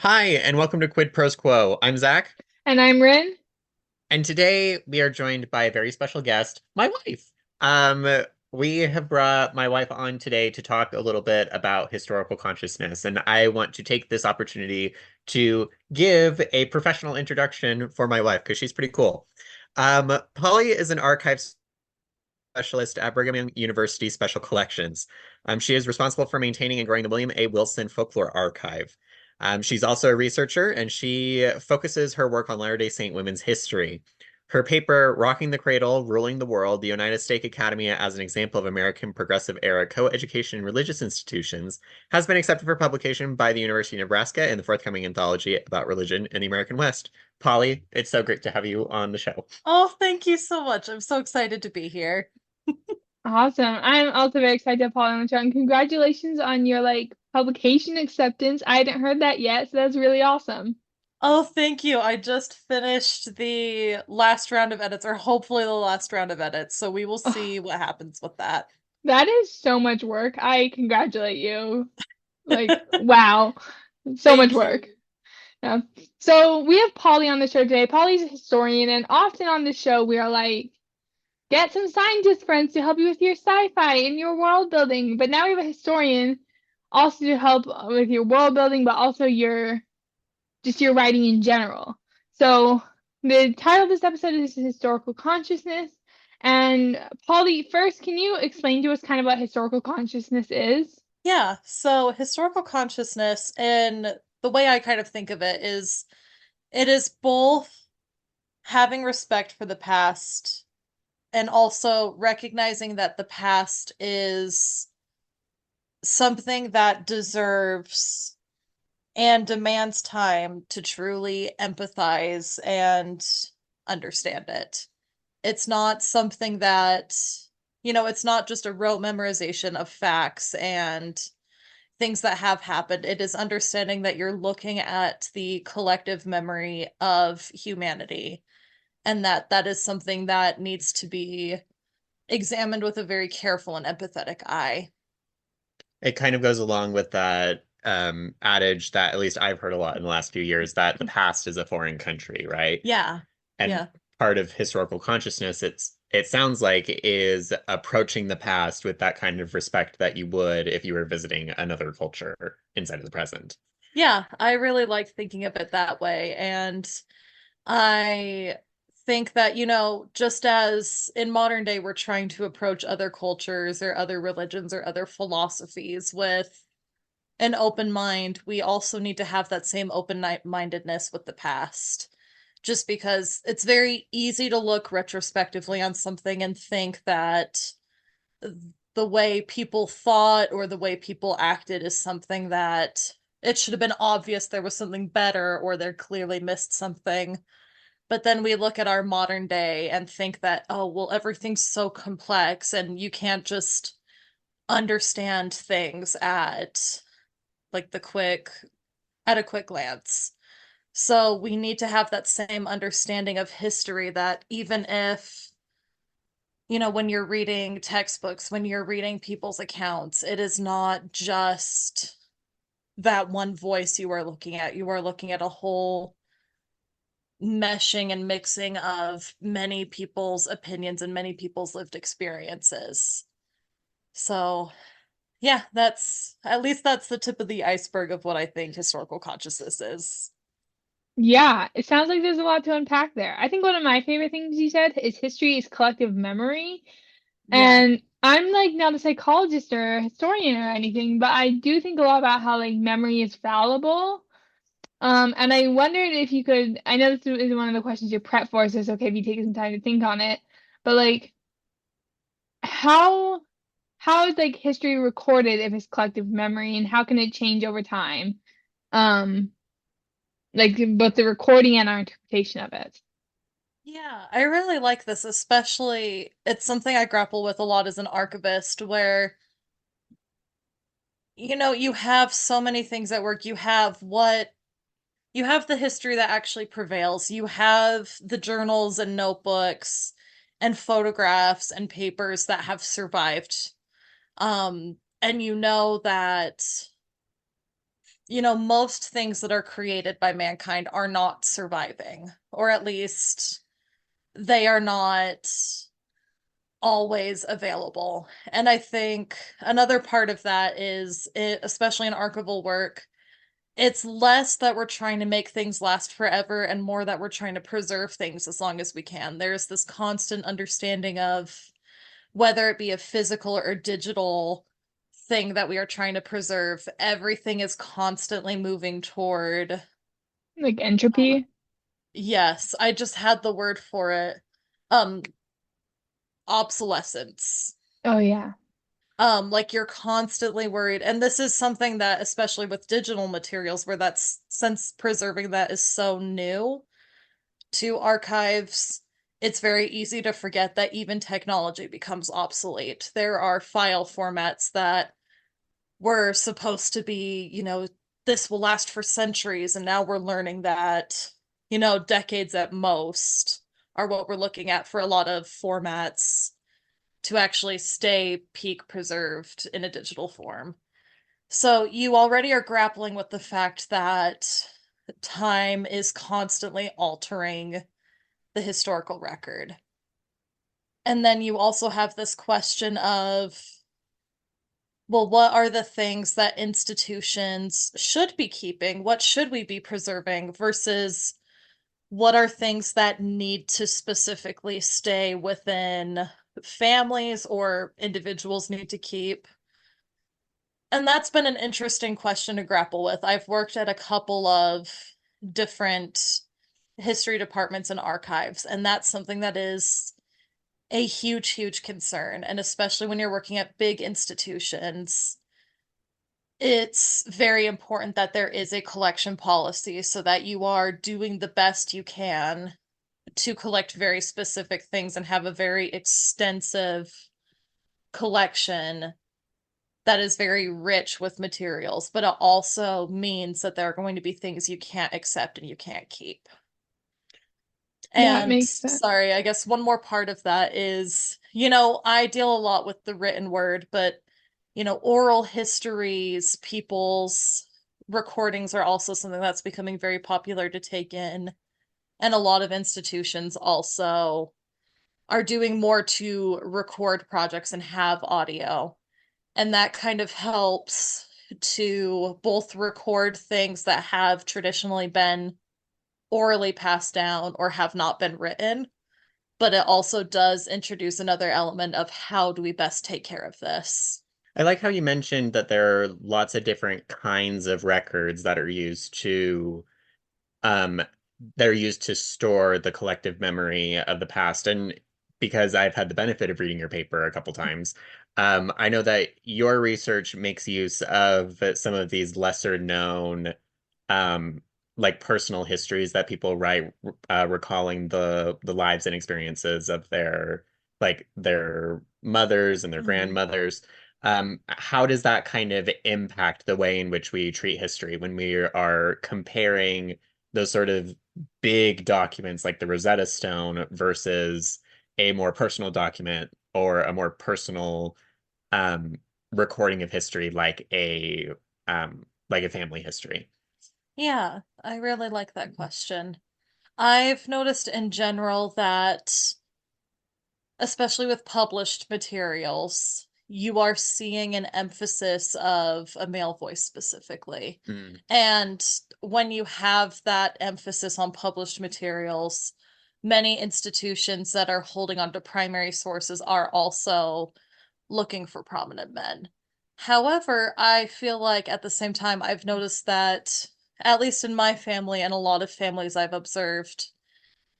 Hi, and welcome to Quid Pros Quo. I'm Zach, And I'm Rin. and today we are joined by a very special guest, my wife. Um, we have brought my wife on today to talk a little bit about historical consciousness, and I want to take this opportunity to give a professional introduction for my wife because she's pretty cool. Polly is an archives specialist at Brigham Young University Special Collections. She is responsible for maintaining and growing the William A. Wilson Folklore Archive. She's also a researcher, and she focuses her work on Latter-day Saint women's history. Her paper, Rocking the Cradle, Ruling the World, the United States Academy as an Example of American Progressive Era Co-Education in Religious Institutions, has been accepted for publication by the University of Nebraska in the forthcoming anthology about religion in the American West. Polly, it's so great to have you on the show. Oh, thank you so much. I'm so excited to be here. Awesome. I'm also very excited to have Paul on the show. And congratulations on your publication acceptance. I hadn't heard that yet, so that's really awesome. Oh, thank you. I just finished the last round of edits, or hopefully the last round of edits, so we will Oh, see what happens with that. that is so much work. I congratulate you. Wow. So much Thank work. you. Yeah. So we have Polly on the show today. Polly's a historian, and often on the show we are like, get some scientist friends to help you with your sci-fi and your world building. But now we have a historian also to help with your world building, but also your writing in general. So the title of this episode is Historical Consciousness. And Polly, first, can you explain to us kind of what historical consciousness is? Yeah, so historical consciousness, and the way I kind of think of it is both having respect for the past and also recognizing that the past is something that deserves and demands time to truly empathize and understand it. It's not something that, it's not just a rote memorization of facts and things that have happened. It is understanding that you're looking at the collective memory of humanity and that is something that needs to be examined with a very careful and empathetic eye. It kind of goes along with that adage that at least I've heard a lot in the last few years that the past is a foreign country, right? Yeah. And Yeah. part of historical consciousness, it sounds like is approaching the past with that kind of respect that you would if you were visiting another culture inside of the present. Yeah, I really like thinking of it that way. And I think that, just as in modern day, we're trying to approach other cultures or other religions or other philosophies with an open mind, we also need to have that same open-mindedness with the past. Just because it's very easy to look retrospectively on something and think that the way people thought or the way people acted is something that it should have been obvious there was something better or they clearly missed something. But then we look at our modern day and think that, oh, well, everything's so complex and you can't just understand things like at a quick glance. So we need to have that same understanding of history that even if, when you're reading textbooks, when you're reading people's accounts, it is not just that one voice you are looking at. You are looking at a whole meshing and mixing of many people's opinions and many people's lived experiences. So, yeah, that's the tip of the iceberg of what I think historical consciousness is. Yeah, it sounds like there's a lot to unpack there. I think one of my favorite things you said is history is collective memory. Yeah. And I'm like not a psychologist or a historian or anything, but I do think a lot about how memory is fallible. And I wondered if you could, I know this is one of the questions you prep for, so it's okay if you take some time to think on it, but how how is history recorded if it's collective memory and how can it change over time? Um, both the recording and our interpretation of it. Yeah, I really like this, especially it's something I grapple with a lot as an archivist where you have so many things at work. You have the history that actually prevails. You have the journals and notebooks and photographs and papers that have survived. And you know that most things that are created by mankind are not surviving, or at least they are not always available. And I think another part of that is, especially in archival work, it's less that we're trying to make things last forever and more that we're trying to preserve things as long as we can. There's this constant understanding of whether it be a physical or digital thing that we are trying to preserve, everything is constantly moving toward, Like um, entropy. yes, I just had the word for it. Um, Obsolescence. Oh yeah. Like you're constantly worried, and this is something that, especially with digital materials, where that's since preserving that is so new to archives, it's very easy to forget that even technology becomes obsolete. There are file formats that were supposed to be, this will last for centuries, and now we're learning that, decades at most are what we're looking at for a lot of formats to actually stay peak preserved in a digital form. So you already are grappling with the fact that time is constantly altering the historical record. And then you also have this question of, well, what are the things that institutions should be keeping? What should we be preserving versus what are things that need to specifically stay within families or individuals need to keep? And that's been an interesting question to grapple with. I've worked at a couple of different history departments and archives, and that's something that is a huge, huge concern. And especially when you're working at big institutions, it's very important that there is a collection policy so that you are doing the best you can to collect very specific things and have a very extensive collection that is very rich with materials, but it also means that there are going to be things you can't accept and you can't keep. That And makes sense. sorry, I guess one more part of that is, I deal a lot with the written word, but, oral histories, people's recordings are also something that's becoming very popular to take in. And a lot of institutions also are doing more to record projects and have audio. And that kind of helps to both record things that have traditionally been orally passed down or have not been written, but it also does introduce another element of how do we best take care of this? I like how you mentioned that there are lots of different kinds of records um that are used to store the collective memory of the past. And because I've had the benefit of reading your paper a couple times, I know that your research makes use of some of these lesser known um like personal histories that people write, recalling the lives and experiences of their mothers and their Mhm. grandmothers. How does that kind of impact the way in which we treat history when we are comparing those sort of big documents like the Rosetta Stone versus a more personal document or a more personal um, recording of history like a family history? Yeah, I really like that question. I've noticed in general that, especially with published materials, you are seeing an emphasis of a male voice specifically. Mm. And when you have that emphasis on published materials, many institutions that are holding onto primary sources are also looking for prominent men. However, I feel like at the same time, I've noticed that, at least in my family and a lot of families I've observed,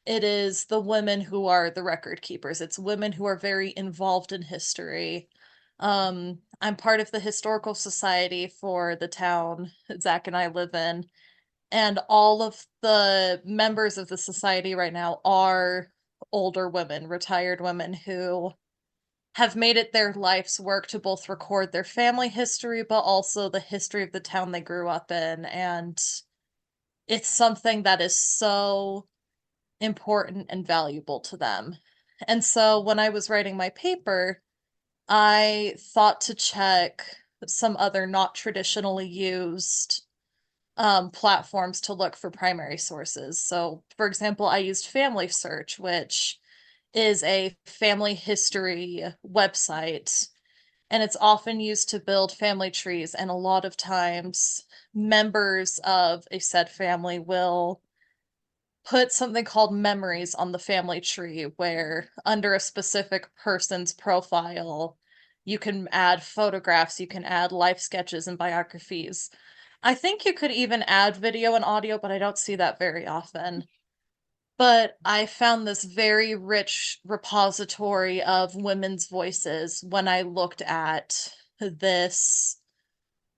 it is the women who are the record keepers. It's women who are very involved in history. I'm part of the historical society for the town Zac and I live in, and all of the members of the society right now are older women, retired women who have made it their life's work to both record their family history, but also the history of the town they grew up in. And it's something that is so important and valuable to them. And so when I was writing my paper, I thought to check some other not traditionally used platforms to look for primary sources. So, for example, I used Family Search, which is a family history website, and it's often used to build family trees. And a lot of times, members of a said family will put something called memories on the family tree, where under a specific person's profile, you can add photographs, you can add life sketches and biographies. I think you could even add video and audio, but I don't see that very often. But I found this very rich repository of women's voices when I looked at this,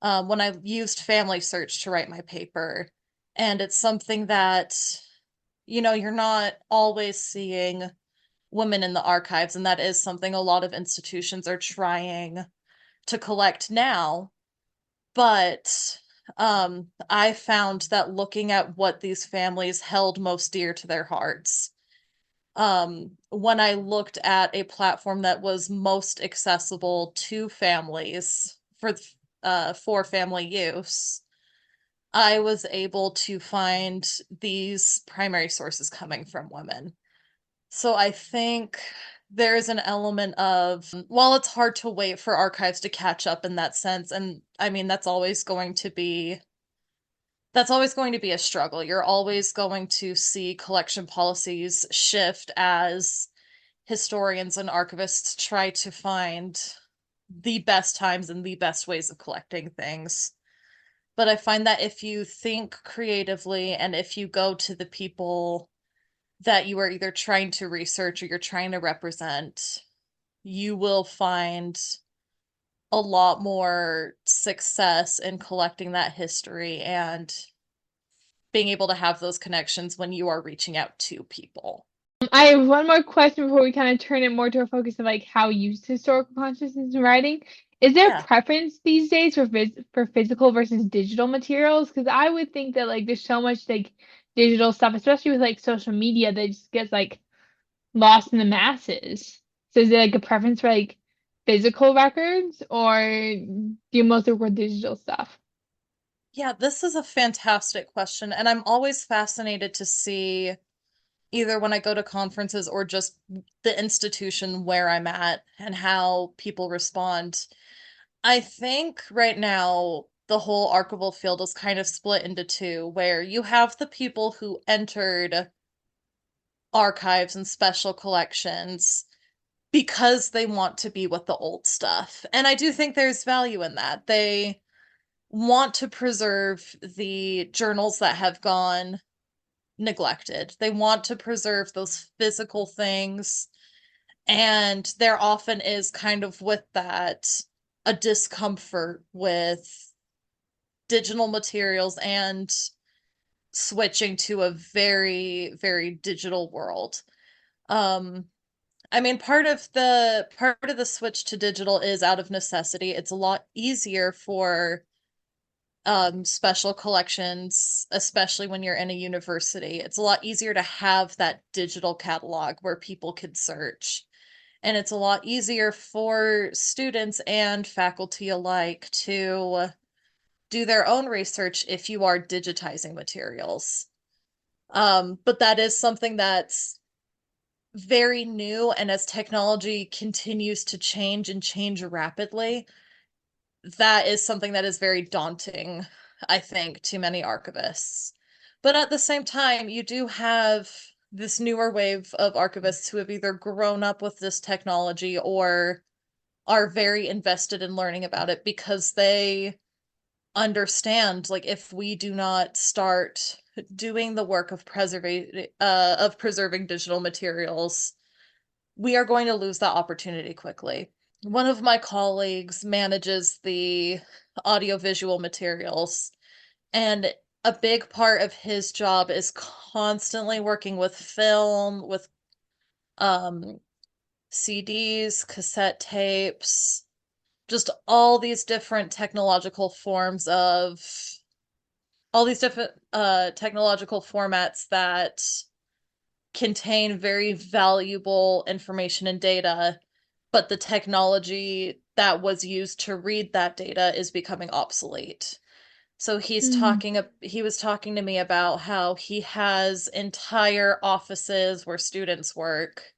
when I used Family Search to write my paper. And it's something that, you're not always seeing women in the archives, and that is something a lot of institutions are trying to collect now. But I found that looking at what these families held most dear to their hearts, when I looked at a platform that was most accessible to families for family use, I was able to find these primary sources coming from women. So I think there's an element of, while it's hard to wait for archives to catch up in that sense, and I mean that's always going to be a struggle. You're always going to see collection policies shift as historians and archivists try to find the best times and the best ways of collecting things. But I find that if you think creatively and if you go to the people that you are either trying to research or you're trying to represent, you will find a lot more success in collecting that history and being able to have those connections when you are reaching out to people. I have one more question before we kind of turn it more to a focus of like how you use historical consciousness in writing. Is there a Yeah. preference these days for physical versus digital materials? Because I would think that like there's so much like digital stuff, especially with like social media, that just gets like lost in the masses. So is there like a preference for like physical records, or do you mostly work with digital stuff? Yeah, this is a fantastic question, and I'm always fascinated to see, either when I go to conferences or just the institution where I'm at and how people respond. I think right now the whole archival field is kind of split into two, where you have the people who entered archives and special collections because they want to be with the old stuff. And I do think there's value in that. They want to preserve the journals that have gone neglected. They want to preserve those physical things. And there often is kind of with that a discomfort with digital materials and switching to a very, very digital world. Um, I mean, part of the switch to digital is out of necessity. It's a lot easier for special collections, especially when you're in a university. It's a lot easier to have that digital catalog where people could search. And it's a lot easier for students and faculty alike to do their own research if you are digitizing materials. But that is something that's very new, and as technology continues to change and change rapidly, that is something that is very daunting, I think, to many archivists. But at the same time, you do have this newer wave of archivists who have either grown up with this technology or are very invested in learning about it because they understand, like, if we do not start doing the work of preserving digital materials, we are going to lose that opportunity quickly. One of my colleagues manages the audiovisual materials, and a big part of his job is constantly working with film, with um CDs, cassette tapes, just all these different technological formats that contain very valuable information and data, but the technology that was used to read that data is becoming obsolete. So Mm. he was talking to me about how he has entire offices where students work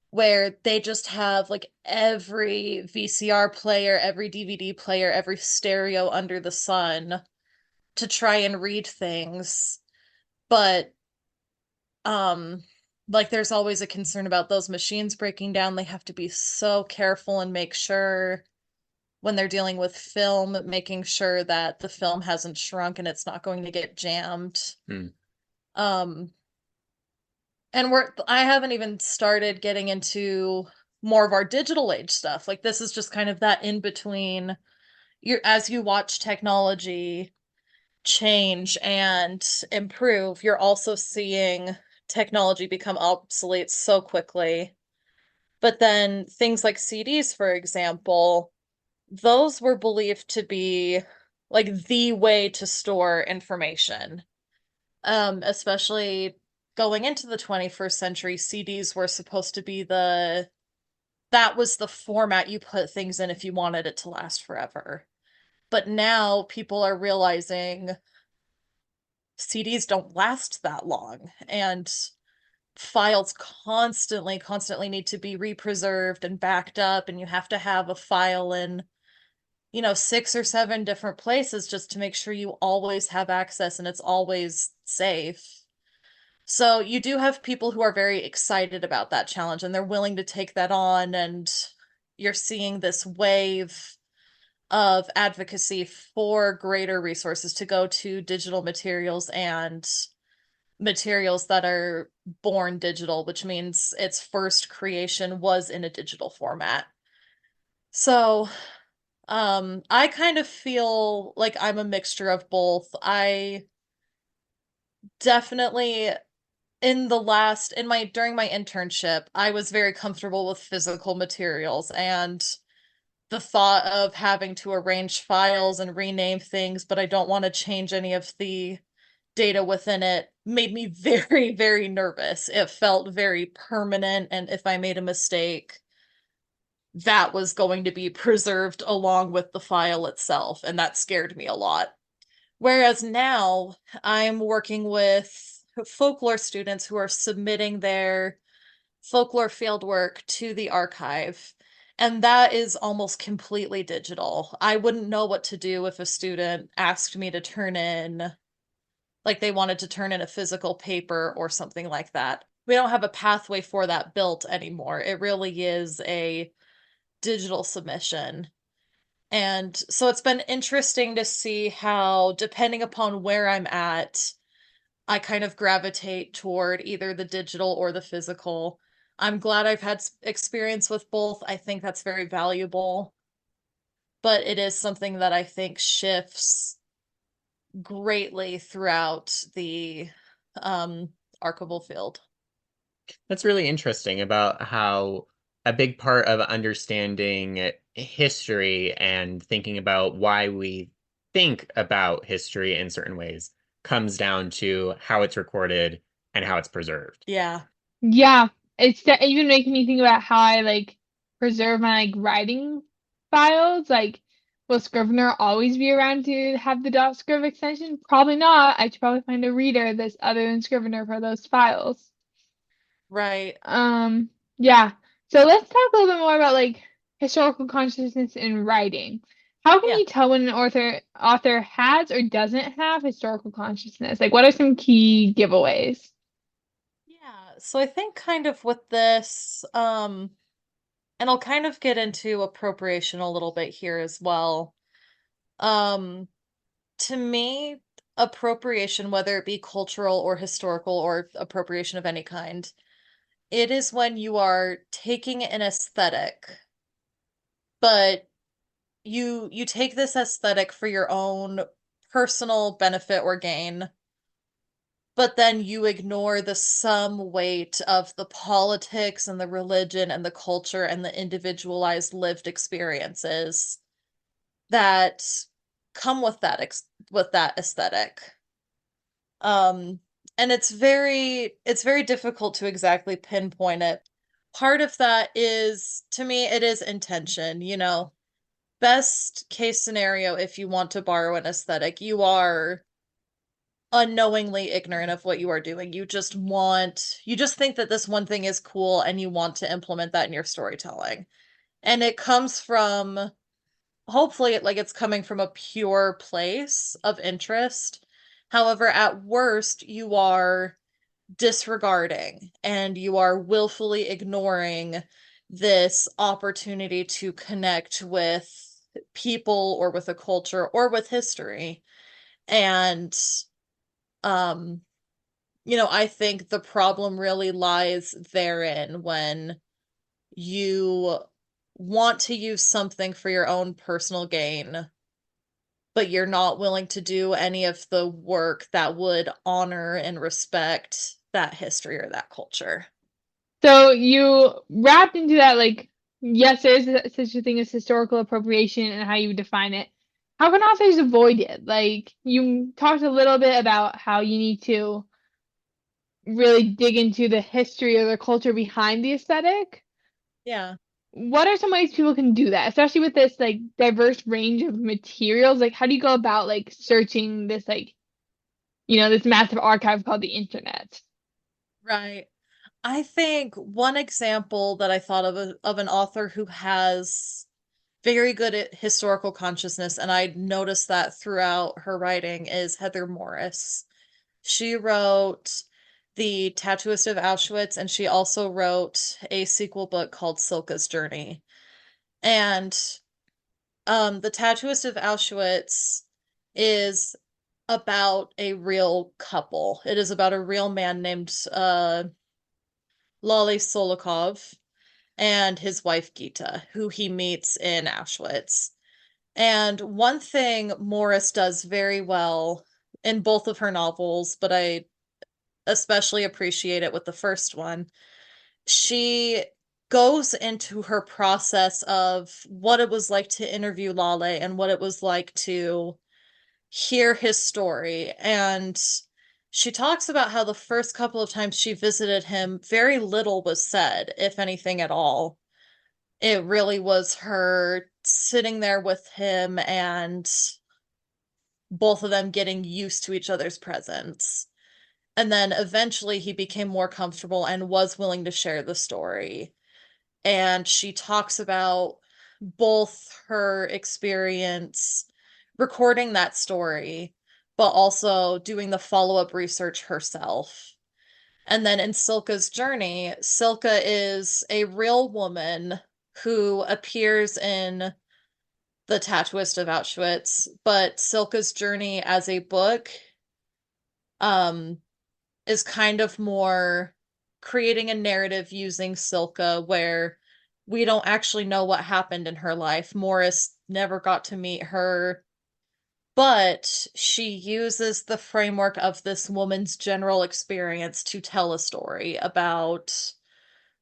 where they just have like every VCR player, every DVD player, every stereo under the sun to try and read things. But um like there's always a concern about those machines breaking down. They have to be so careful and make sure when they're dealing with film, making sure that the film hasn't shrunk and it's not going to get jammed. Hmm. Um, and I haven't even started getting into more of our digital age stuff. Like this is just kind of that in between. As you watch technology change and improve, you're also seeing technology become obsolete so quickly. But then things like CDs, for example, those were believed to be like the way to store information. Especially going into the 21st century, CDs were supposed to be that was the format you put things in if you wanted it to last forever. But now people are realizing CDs don't last that long and files constantly need to be represerved and backed up, and you have to have a file in, 6 or 7 different places just to make sure you always have access and it's always safe. So you do have people who are very excited about that challenge and they're willing to take that on, and you're seeing this wave of advocacy for greater resources to go to digital materials and materials that are born digital, which means its first creation was in a digital format. So, I kind of feel like I'm a mixture of both. I definitely in my during my internship, I was very comfortable with physical materials and the thought of having to arrange files and rename things, but I don't want to change any of the data within it made me very, very nervous. It felt very permanent, and if I made a mistake, that was going to be preserved along with the file itself, and that scared me a lot. Whereas now I'm working with folklore students who are submitting their folklore fieldwork to the archive, and that is almost completely digital. I wouldn't know what to do if a student asked me to turn in, like they wanted to turn in a physical paper or something like that. We don't have a pathway for that built anymore. It really is a digital submission. And so it's been interesting to see how, depending upon where I'm at, I kind of gravitate toward either the digital or the physical. I'm glad I've had experience with both. I think that's very valuable, but it is something that I think shifts greatly throughout the um, archival field. That's really interesting about how a big part of understanding history and thinking about why we think about history in certain ways comes down to how it's recorded and how it's preserved. Yeah. Yeah, even making me think about how I like preserve my like writing files. Like, will Scrivener always be around to have the .scriv extension? Probably not. I should probably find a reader that's other than Scrivener for those files. Right. Um, yeah. So let's talk a little bit more about like historical consciousness in writing. How can Yeah. you tell when an author has or doesn't have historical consciousness? Like, what are some key giveaways? Yeah. So I think kind of with this, and I'll kind of get into appropriation a little bit here as well. Um, to me, appropriation, whether it be cultural or historical or appropriation of any kind, it is when you are taking an aesthetic, but you take this aesthetic for your own personal benefit or gain, but then you ignore the sum weight of the politics and the religion and the culture and the individualized lived experiences that come with with that aesthetic. Um, and it's very difficult to exactly pinpoint it. Part of that is, to me, it is intention. best case scenario, if you want to borrow an aesthetic, you are unknowingly ignorant of what you are doing. You just think that this one thing is cool and you want to implement that in your storytelling. And it comes from, hopefully, it's coming from a pure place of interest. However, at worst, you are disregarding and you are willfully ignoring this opportunity to connect with people or with a culture or with history. And um I think the problem really lies therein when you want to use something for your own personal gain, but you're not willing to do any of the work that would honor and respect that history or that culture. So you wrapped into that, like, yes, there is such a thing as historical appropriation and how you define it. How can authors avoid it? Like, you talked a little bit about how you need to really dig into the history or the culture behind the aesthetic. Yeah. What are some ways people can do that, especially with this like diverse range of materials? Like, how do you go about like searching this, like, this massive archive called the internet? Right. I think one example that I thought of an author who has very good at historical consciousness, and I noticed that throughout her writing, is Heather Morris. She wrote The Tattooist of Auschwitz, and she also wrote a sequel book called Silka's Journey. And The Tattooist of Auschwitz is about a real couple. It is about a real man named Lale Solikov and his wife Gita, who he meets in Auschwitz. And one thing Morris does very well in both of her novels, but I especially appreciate it with the first one, she goes into her process of what it was like to interview Lale and what it was like to hear his story. And she talks about how the first couple of times she visited him, very little was said, if anything at all. It really was her sitting there with him and both of them getting used to each other's presence. And then eventually he became more comfortable and was willing to share the story. And she talks about both her experience recording that story, but also doing the follow-up research herself. And then in Silka's journey, Silka is a real woman who appears in The Tattooist of Auschwitz, but Silka's journey as a book um is kind of more creating a narrative using Silka where we don't actually know what happened in her life. Morris never got to meet her, but she uses the framework of this woman's general experience to tell a story about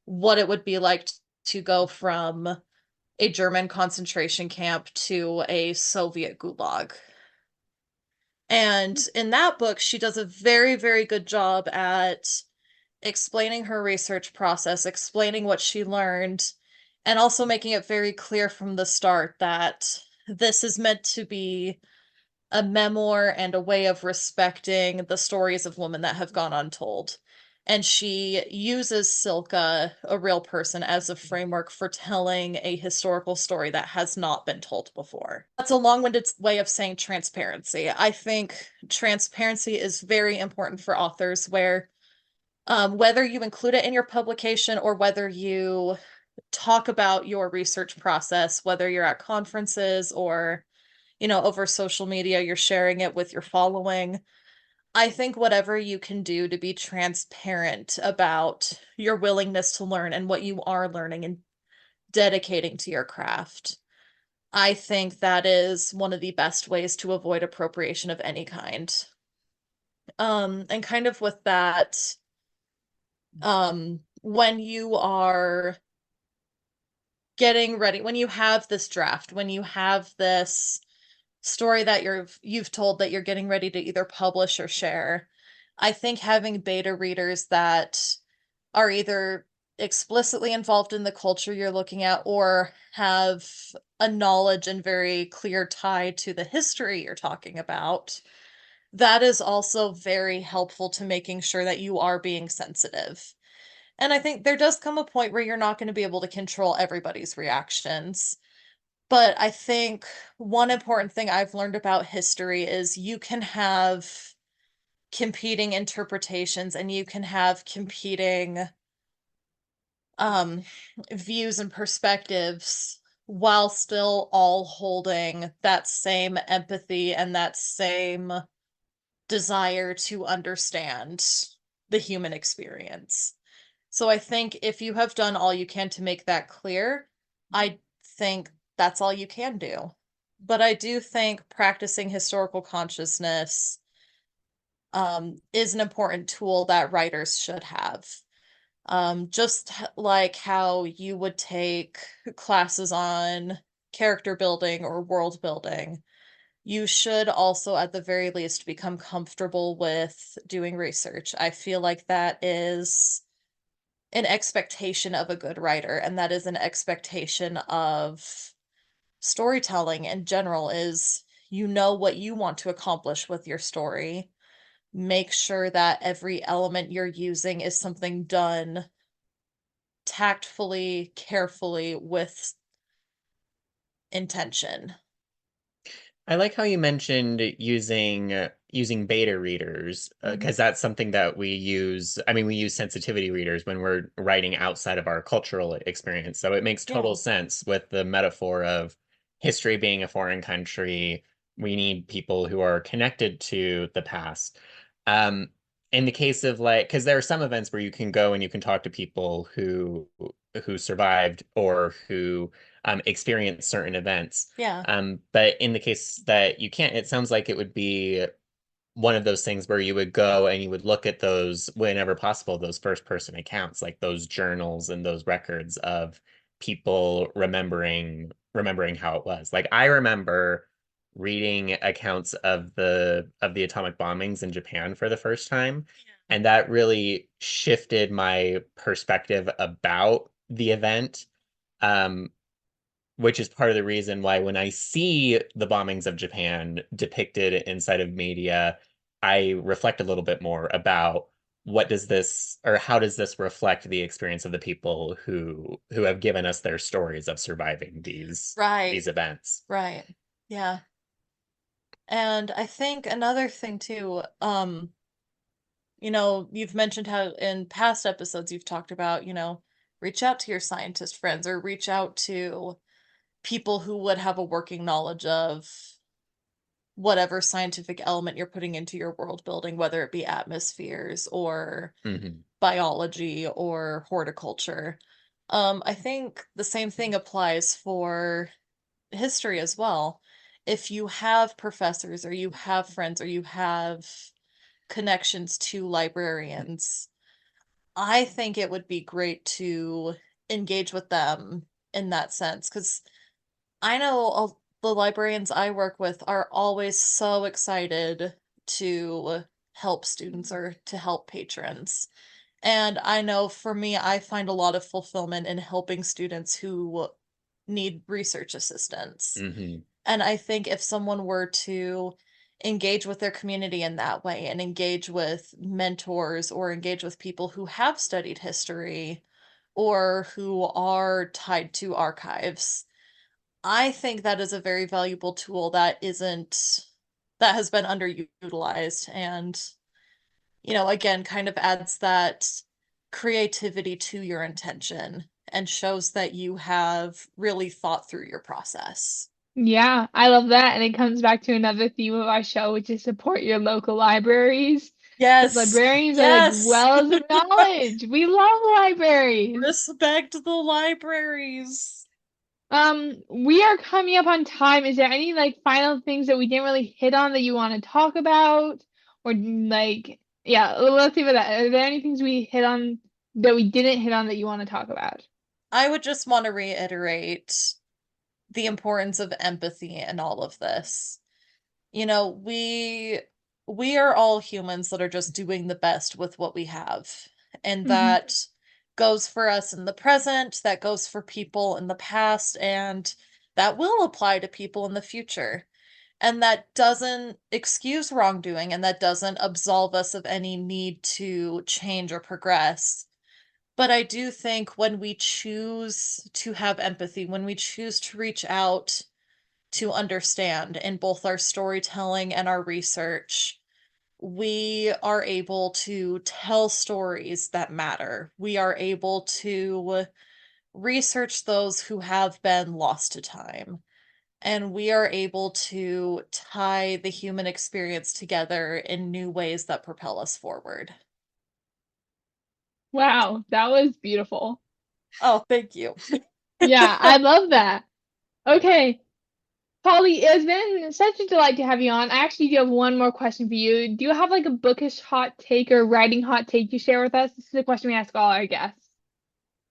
what it would be like to go from a German concentration camp to a Soviet gulag. And in that book, she does a very, very good job at explaining her research process, explaining what she learned, and also making it very clear from the start that this is meant to be a memoir and a way of respecting the stories of women that have gone untold. And she uses Silka, a real person, as a framework for telling a historical story that has not been told before. That's a long-winded way of saying transparency. I think transparency is very important for authors where whether you include it in your publication or whether you talk about your research process, whether you're at conferences or, over social media, you're sharing it with your following. I think whatever you can do to be transparent about your willingness to learn and what you are learning and dedicating to your craft, I think that is one of the best ways to avoid appropriation of any kind. And kind of with that, when you are getting ready, when you have this draft, when you have this story that you've told that you're getting ready to either publish or share, I think having beta readers that are either explicitly involved in the culture you're looking at or have a knowledge and very clear tie to the history you're talking about, that is also very helpful to making sure that you are being sensitive. And I think there does come a point where you're not going to be able to control everybody's reactions. But I think one important thing I've learned about history is you can have competing interpretations and you can have competing um views and perspectives while still all holding that same empathy and that same desire to understand the human experience. So I think if you have done all you can to make that clear, I think that's all you can do. But I do think practicing historical consciousness is an important tool that writers should have. Just like how you would take classes on character building or world building, you should also, at the very least, become comfortable with doing research. I feel like that is an expectation of a good writer, and that is an expectation of storytelling in general is you know what you want to accomplish with your story. Make sure that every element you're using is something done tactfully, carefully, with intention. I like how you mentioned using beta readers Mhm. because that's something that we use. I mean, we use sensitivity readers when we're writing outside of our cultural experience. So it makes total Yeah. sense with the metaphor of history being a foreign country. We need people who are connected to the past. Um, in the case of like, because there are some events where you can go and you can talk to people who survived or who experienced certain events. Yeah. But in the case that you can't, it sounds like it would be one of those things where you would go and you would look at those whenever possible, those first person accounts, like those journals and those records of people remembering how it was. Like I remember reading accounts of the atomic bombings in Japan for the first time, and that really shifted my perspective about the event. Um, which is part of the reason why when I see the bombings of Japan depicted inside of media, I reflect a little bit more about what does this or how does this reflect the experience of the people who have given us their stories of surviving Right. these events. Right. Yeah. And I think another thing too, you've mentioned how in past episodes you've talked about, reach out to your scientist friends or reach out to people who would have a working knowledge of whatever scientific element you're putting into your world building, whether it be atmospheres or Hmm. biology or horticulture. I think the same thing applies for history as well. If you have professors or you have friends or you have connections to librarians, I think it would be great to engage with them in that sense because I know the librarians I work with are always so excited to help students or to help patrons. And I know for me, I find a lot of fulfillment in helping students who need research assistance. Hmm. And I think if someone were to engage with their community in that way and engage with mentors or engage with people who have studied history or who are tied to archives, I think that is a very valuable tool that has been underutilized and, again, kind of adds that creativity to your intention and shows that you have really thought through your process. Yeah, I love that. And it comes back to another theme of our show, which is support your local libraries. Because Yes. librarians are like Yes. wells of knowledge. We love libraries. Respect the libraries. We are coming up on time. Is there any like final things that we didn't really hit on that you want to talk about? Or like, yeah, let's leave it at that. Are there any things we hit on that we didn't hit on that you want to talk about? I would just want to reiterate the importance of empathy in all of this. You know, we are all humans that are just doing the best with what we have. And Hmm. that goes for us in the present, that goes for people in the past, and that will apply to people in the future. And that doesn't excuse wrongdoing, and that doesn't absolve us of any need to change or progress. But I do think when we choose to have empathy, when we choose to reach out to understand in both our storytelling and our research, we are able to tell stories that matter. We are able to research those who have been lost to time. And we are able to tie the human experience together in new ways that propel us forward. Wow, that was beautiful. Oh, thank you. Yeah, I love that. Okay, Paulee, it's been such a delight to have you on. I actually do have one more question for you. Do you have like a bookish hot take or writing hot take you share with us? This is a question we ask all our guests.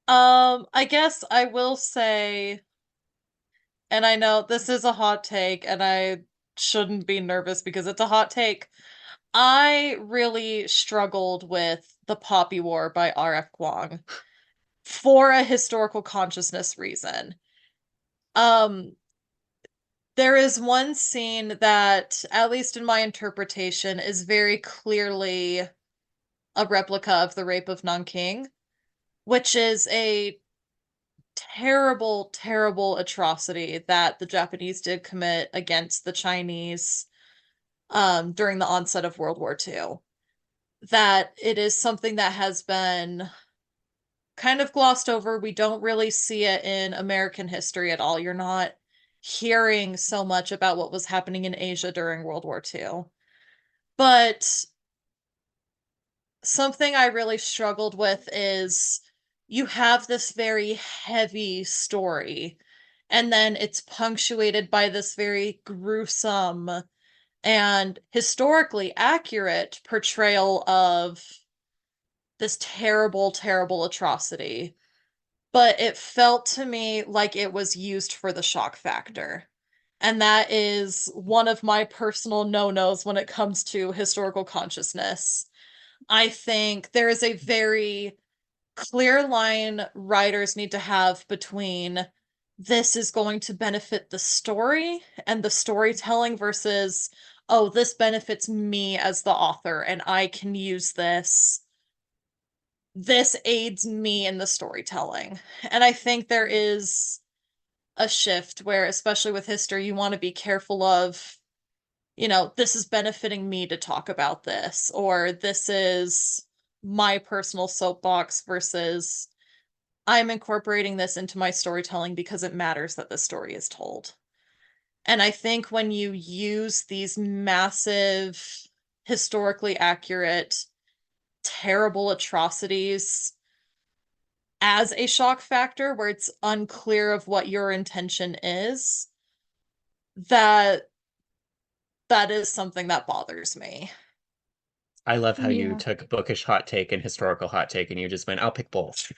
I guess I will say, and I know this is a hot take, and I shouldn't be nervous because it's a hot take. I really struggled with The Poppy War by R.F. Kuang for a historical consciousness reason. Um, there is one scene that, at least in my interpretation, is very clearly a replica of the Rape of Nanking, which is a terrible, terrible atrocity that the Japanese did commit against the Chinese during the onset of World War II. That it is something that has been kind of glossed over. We don't really see it in American history at all. You're not hearing so much about what was happening in Asia during World War II. But something I really struggled with is you have this very heavy story, and then it's punctuated by this very gruesome and historically accurate portrayal of this terrible, terrible atrocity. But it felt to me like it was used for the shock factor. And that is one of my personal no-nos when it comes to historical consciousness. I think there is a very clear line writers need to have between this is going to benefit the story and the storytelling versus, oh, this benefits me as the author and I can use this. This aids me in the storytelling. And I think there is a shift where, especially with history, you want to be careful of, this is benefiting me to talk about this, or this is my personal soapbox versus I'm incorporating this into my storytelling because it matters that the story is told. And I think when you use these massive, historically accurate, terrible atrocities as a shock factor where it's unclear of what your intention is, that is something that bothers me. I love how you Yeah. took bookish hot take and historical hot take and you just went, I'll pick both.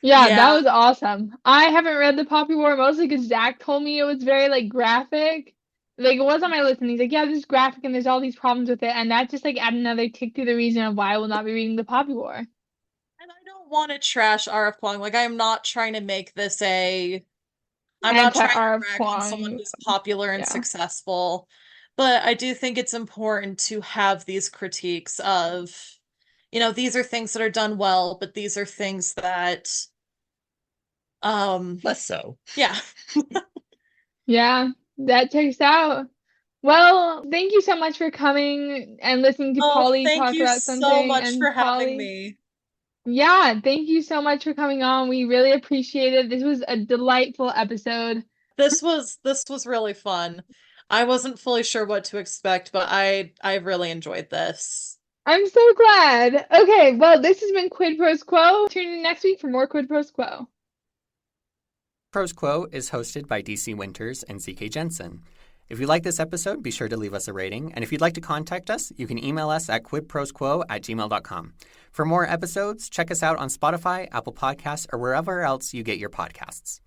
Yeah, that Yeah. was awesome. I haven't read The Poppy War mostly because Zach told me it was very like graphic. Like it was on my list and he's like, yeah, this is graphic and there's all these problems with it. And that just like added another tick to the reason of why I will not be reading The Poppy War. And I don't want to trash R.F. Kuang. Like, I'm not trying to make this I'm not trying to Anti-RF rag on someone Kwong. who's popular and Yeah. successful, but I do think it's important to have these critiques of, these are things that are done well, but these are things that, Less so. yeah. Yeah, that checks out. Well, thank you so much for coming and listening to Oh, Paulee thank talk you about so something. much for And having Paulee, me. yeah, thank you so much for coming on. We really appreciate it. This was a delightful episode. This was really fun. I wasn't fully sure what to expect, but I really enjoyed this. I'm so glad. Okay, well, this has been Quid Pros Quo. Tune in next week for more Quid Pros Quo. Pros Quo is hosted by DC Winters and CK Jensen. If you like this episode, be sure to leave us a rating. And if you'd like to contact us, you can email us at quidprosquo@gmail.com. For more episodes, check us out on Spotify, Apple Podcasts, or wherever else you get your podcasts.